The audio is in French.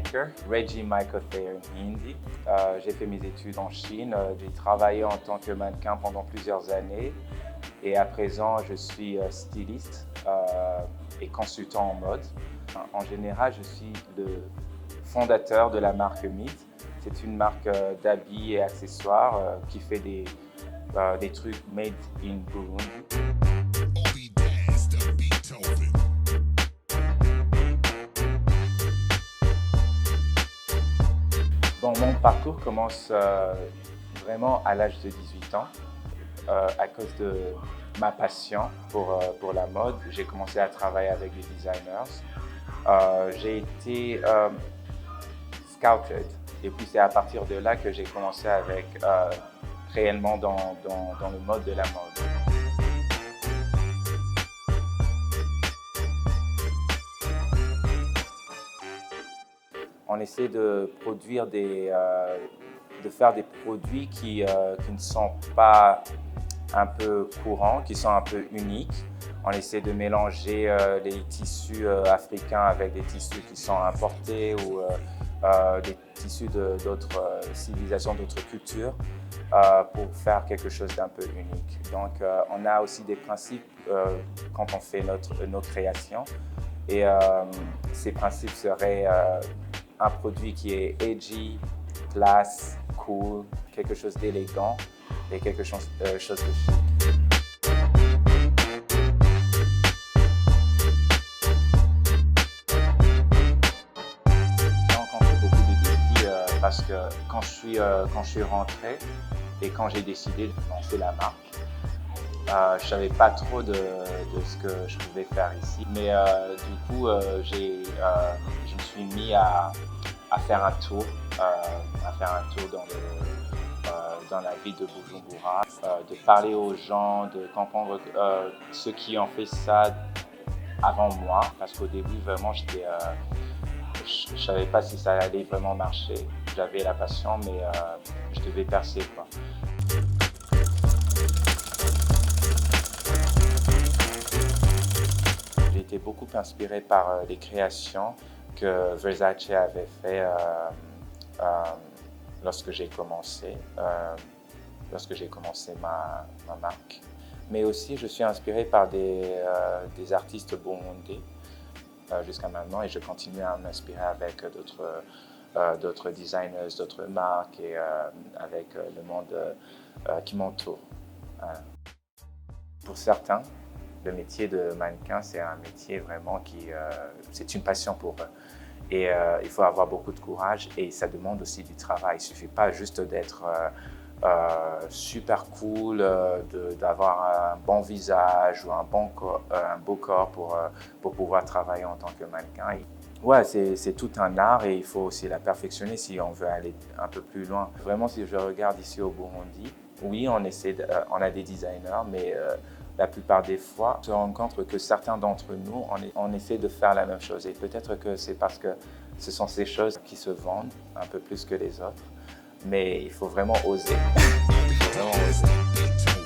maker, Reggie Michael Thayer Hindi. J'ai fait mes études en Chine. J'ai travaillé en tant que mannequin pendant plusieurs années. Et à présent, je suis styliste et consultant en mode. En général, je suis le fondateur de la marque Myth. C'est une marque d'habits et accessoires qui fait des trucs made in Burundi. Bon, mon parcours commence vraiment à l'âge de 18 ans à cause de ma passion pour la mode. J'ai commencé à travailler avec les designers. J'ai été scouted et puis c'est à partir de là que j'ai commencé avec réellement dans le mode de la mode. On essaie de produire de faire des produits qui ne sont pas un peu courants, qui sont un peu uniques. On essaie de mélanger les tissus africains avec des tissus qui sont importés ou des tissus d'autres civilisations, d'autres cultures pour faire quelque chose d'un peu unique. Donc on a aussi des principes quand on fait nos créations et ces principes seraient un produit qui est edgy, classe, cool, quelque chose d'élégant et quelque chose de chic. J'ai rencontré beaucoup de défis parce que quand je suis rentré et quand j'ai décidé de lancer la marque, je ne savais pas trop de ce que je pouvais faire ici. Mais du coup, je me suis mis à faire un tour, dans la ville de Bujumbura, de parler aux gens, de comprendre ceux qui ont fait ça avant moi. Parce qu'au début, vraiment, je ne savais pas si ça allait vraiment marcher. J'avais la passion, mais je devais percer, quoi. J'ai été beaucoup inspiré par les créations que Versace avait fait lorsque j'ai commencé ma marque. Mais aussi, je suis inspiré par des artistes burundais jusqu'à maintenant et je continue à m'inspirer avec d'autres designers, d'autres marques et avec le monde qui m'entoure. Pour certains, le métier de mannequin, c'est un métier vraiment c'est une passion pour eux. Et il faut avoir beaucoup de courage et ça demande aussi du travail. Il ne suffit pas juste d'être super cool, d'avoir un bon visage ou un beau corps pour pouvoir travailler en tant que mannequin. Ouais, c'est tout un art et il faut aussi la perfectionner si on veut aller un peu plus loin. Vraiment, si je regarde ici au Burundi, oui, on a des designers, mais la plupart des fois, on se rend compte que certains d'entre nous, on essaie de faire la même chose. Et peut-être que c'est parce que ce sont ces choses qui se vendent un peu plus que les autres. Mais il faut vraiment oser. Il faut vraiment oser.